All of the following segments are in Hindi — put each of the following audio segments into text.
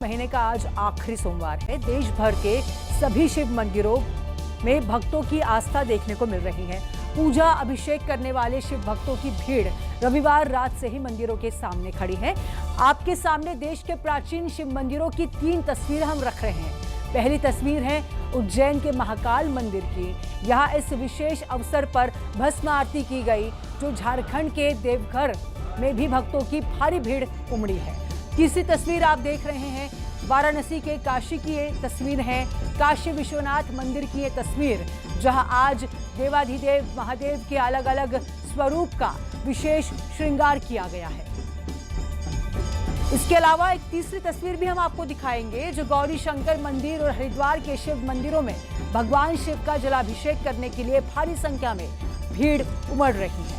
महीने का आज आखिरी सोमवार है। देश भर के सभी शिव मंदिरों में भक्तों की आस्था देखने को मिल रही है। पूजा अभिषेक करने वाले शिव भक्तों की भीड़ रविवार रात से ही मंदिरों के सामने खड़ी है। आपके सामने देश के प्राचीन शिव मंदिरों की 3 तस्वीरें हम रख रहे हैं। पहली तस्वीर है उज्जैन के महाकाल मंदिर की। यहाँ इस विशेष अवसर पर भस्म आरती की गई, जो झारखंड के देवघर में भी भक्तों की भारी भीड़ उमड़ी है। तीसरी तस्वीर आप देख रहे हैं वाराणसी के काशी की ये तस्वीर है। काशी विश्वनाथ मंदिर की ये तस्वीर, जहां आज देवाधिदेव महादेव के अलग अलग स्वरूप का विशेष श्रृंगार किया गया है। इसके अलावा एक तीसरी तस्वीर भी हम आपको दिखाएंगे, जो गौरी शंकर मंदिर और हरिद्वार के शिव मंदिरों में भगवान शिव का जलाभिषेक करने के लिए भारी संख्या में भीड़ उमड़ रही है।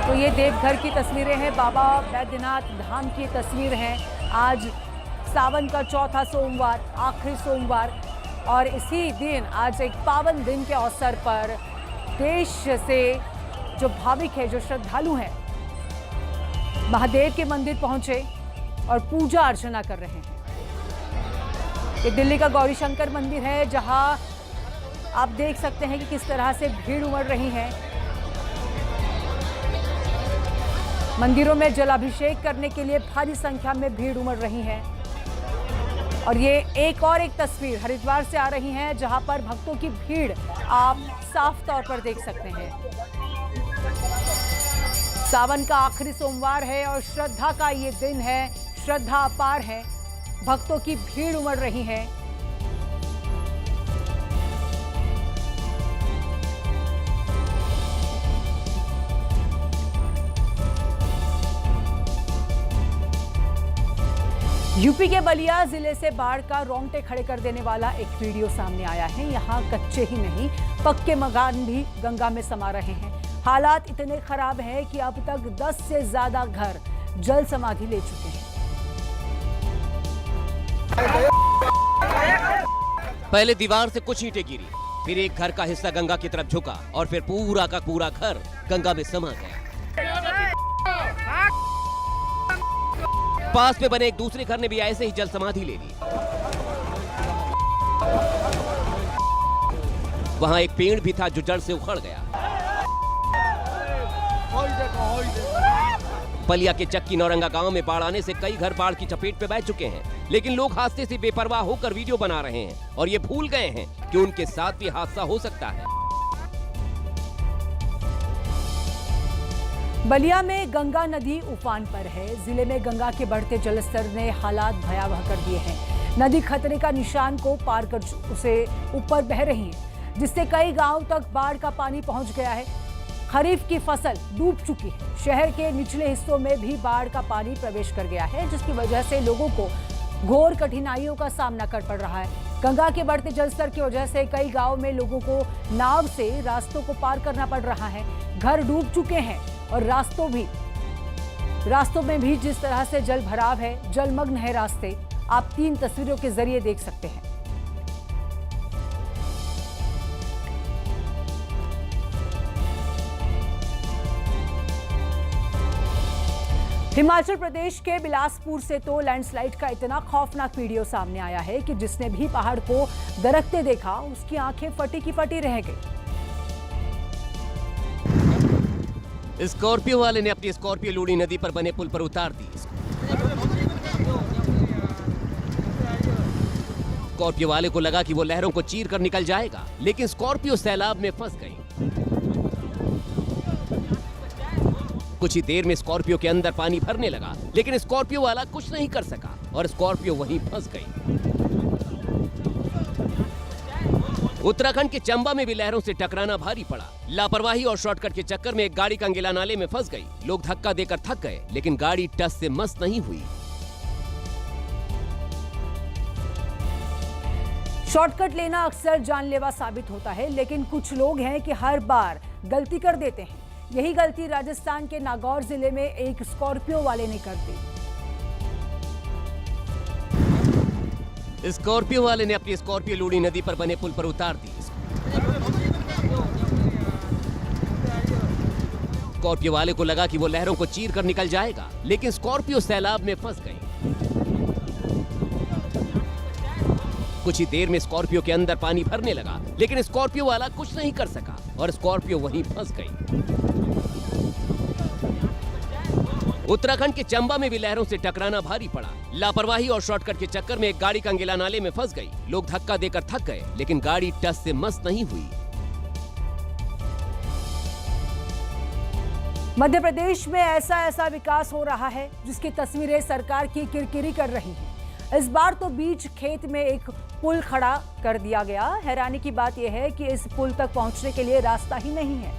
तो ये देवघर की तस्वीरें हैं, बाबा बैद्यनाथ धाम की तस्वीर हैं। आज सावन का चौथा सोमवार, आखिरी सोमवार, और इसी दिन आज एक पावन दिन के अवसर पर देश से जो भाविक है, जो श्रद्धालु हैं, महादेव के मंदिर पहुंचे और पूजा अर्चना कर रहे हैं। ये दिल्ली का गौरी शंकर मंदिर है, जहां आप देख सकते हैं कि किस तरह से भीड़ उमड़ रही है। मंदिरों में जलाभिषेक करने के लिए भारी संख्या में भीड़ उमड़ रही है। और ये एक तस्वीर हरिद्वार से आ रही है, जहां पर भक्तों की भीड़ आप साफ तौर पर देख सकते हैं। सावन का आखिरी सोमवार है और श्रद्धा का ये दिन है। श्रद्धा अपार है, भक्तों की भीड़ उमड़ रही है। यूपी के बलिया जिले से बाढ़ का रोंगटे खड़े कर देने वाला एक वीडियो सामने आया है। यहाँ कच्चे ही नहीं, पक्के मकान भी गंगा में समा रहे हैं। हालात इतने खराब हैं कि अब तक 10 से ज्यादा घर जल समाधि ले चुके हैं। पहले दीवार से कुछ ईंटें गिरी, फिर एक घर का हिस्सा गंगा की तरफ झुका और फिर पूरा का पूरा घर गंगा में समा गया। पास में बने एक दूसरे घर ने भी ऐसे ही जल समाधि ले ली। वहां एक पेड़ भी था जो जड़ से उखड़ गया। बलिया के चक्की नौरंगा गांव में बाढ़ आने से कई घर बाढ़ की चपेट में बैठ चुके हैं, लेकिन लोग हादसे से बेपरवाह होकर वीडियो बना रहे हैं और ये भूल गए हैं कि उनके साथ भी हादसा हो सकता है। बलिया में गंगा नदी उफान पर है। जिले में गंगा के बढ़ते जलस्तर ने हालात भयावह कर दिए हैं। नदी खतरे का निशान को पार कर उसे ऊपर बह रही है, जिससे कई गांव तक बाढ़ का पानी पहुंच गया है। खरीफ की फसल डूब चुकी है। शहर के निचले हिस्सों में भी बाढ़ का पानी प्रवेश कर गया है, जिसकी वजह से लोगों को घोर कठिनाइयों का सामना कर पड़ रहा है। गंगा के बढ़ते जलस्तर की वजह से कई गाँव में लोगों को नाव से रास्तों को पार करना पड़ रहा है। घर डूब चुके हैं और रास्तों में भी जिस तरह से जल भराव है, जलमग्न है रास्ते, आप 3 तस्वीरों के जरिए देख सकते हैं। हिमाचल प्रदेश के बिलासपुर से तो लैंडस्लाइड का इतना खौफनाक वीडियो सामने आया है कि जिसने भी पहाड़ को दरकते देखा, उसकी आंखें फटी की फटी रह गई। स्कॉर्पियो वाले ने अपनी स्कॉर्पियो लूणी नदी पर बने पुल पर उतार दी। स्कॉर्पियो वाले को लगा कि वो लहरों को चीर कर निकल जाएगा, लेकिन स्कॉर्पियो सैलाब में फंस गई। कुछ ही देर में स्कॉर्पियो के अंदर पानी भरने लगा, लेकिन स्कॉर्पियो वाला कुछ नहीं कर सका और स्कॉर्पियो वहीं फंस गई। उत्तराखंड के चंबा में भी लहरों से टकराना भारी पड़ा। लापरवाही और शॉर्टकट के चक्कर में एक गाड़ी कंगेला नाले में फंस गई। लोग धक्का देकर थक गए, लेकिन गाड़ी टस से मस नहीं हुई। शॉर्टकट लेना अक्सर जानलेवा साबित होता है, लेकिन कुछ लोग हैं कि हर बार गलती कर देते हैं। यही गलती राजस्थान के नागौर जिले में एक स्कॉर्पियो वाले ने कर दी। स्कॉर्पियो वाले ने अपनी स्कॉर्पियो लूणी नदी पर बने पुल पर उतार दी। स्कॉर्पियो वाले को लगा कि वो लहरों को चीर कर निकल जाएगा, लेकिन स्कॉर्पियो सैलाब में फंस गई। कुछ ही देर में स्कॉर्पियो के अंदर पानी भरने लगा, लेकिन स्कॉर्पियो वाला कुछ नहीं कर सका और स्कॉर्पियो वहीं फंस गई। उत्तराखंड के चंबा में भी लहरों से टकराना भारी पड़ा। लापरवाही और शॉर्टकट के चक्कर में एक गाड़ी कंगेला नाले में फंस गई। लोग धक्का देकर थक गए, लेकिन गाड़ी टस से मस नहीं हुई। मध्य प्रदेश में ऐसा विकास हो रहा है जिसकी तस्वीरें सरकार की किरकिरी कर रही हैं। इस बार तो बीच खेत में एक पुल खड़ा कर दिया गया। हैरानी की बात यह है कि इस पुल तक पहुंचने के लिए रास्ता ही नहीं है।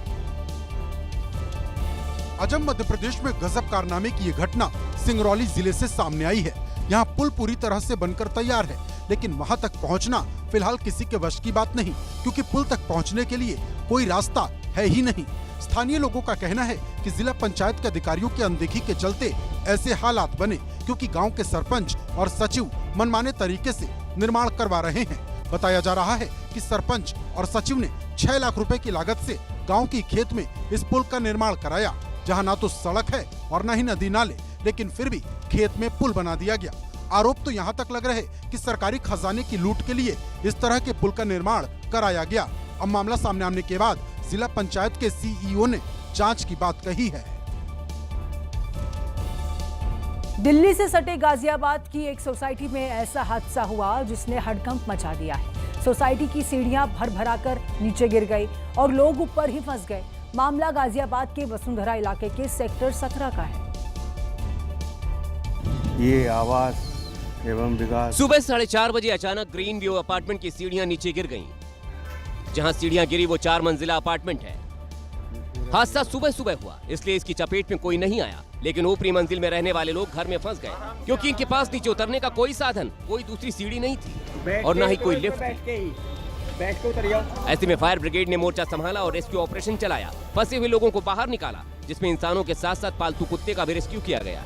अजम मध्य प्रदेश में गजब कारनामे की ये घटना सिंगरौली जिले से सामने आई है। यहाँ पुल पूरी तरह से बनकर तैयार है, लेकिन वहाँ तक पहुँचना फिलहाल किसी के वश की बात नहीं, क्योंकि पुल तक पहुँचने के लिए कोई रास्ता है ही नहीं। स्थानीय लोगों का कहना है कि जिला पंचायत के अधिकारियों की अनदेखी के चलते ऐसे हालात बने, क्योंकि गांव के सरपंच और सचिव मनमाने तरीके से निर्माण करवा रहे हैं। बताया जा रहा है कि सरपंच और सचिव ने 6 लाख रुपए की लागत से गांव की खेत में इस पुल का निर्माण कराया, जहां ना तो सड़क है और न ही नदी नाले, लेकिन फिर भी खेत में पुल बना दिया गया। आरोप तो यहाँ तक लग रहे कि सरकारी खजाने की लूट के लिए इस तरह के पुल का निर्माण कराया गया। अब मामला सामने आने के बाद जिला पंचायत के सीईओ ने जांच की बात कही है। दिल्ली से सटे गाजियाबाद की एक सोसाइटी में ऐसा हादसा हुआ जिसने हड़कंप मचा दिया है। सोसाइटी की सीढ़ियां भर-भराकर नीचे गिर गई और लोग ऊपर ही फंस गए। मामला गाजियाबाद के वसुंधरा इलाके के सेक्टर 17 का है। ये आवास एवं विकास सुबह 4:30 बजे अचानक ग्रीन व्यू अपार्टमेंट की सीढ़ियां नीचे गिर गईं। जहां सीढ़ियां गिरी वो 4 मंजिला अपार्टमेंट है। हादसा सुबह सुबह हुआ, इसलिए इसकी चपेट में कोई नहीं आया, लेकिन ऊपरी मंजिल में रहने वाले लोग घर में फंस गए, क्योंकि इनके पास नीचे उतरने का कोई साधन, कोई दूसरी सीढ़ी नहीं थी और न ही कोई लिफ्ट थी। ऐसे में फायर ब्रिगेड ने मोर्चा संभाला और रेस्क्यू ऑपरेशन चलाया। फंसे हुए लोगों को बाहर निकाला, जिसमें इंसानों के साथ साथ पालतू कुत्ते का भी रेस्क्यू किया गया।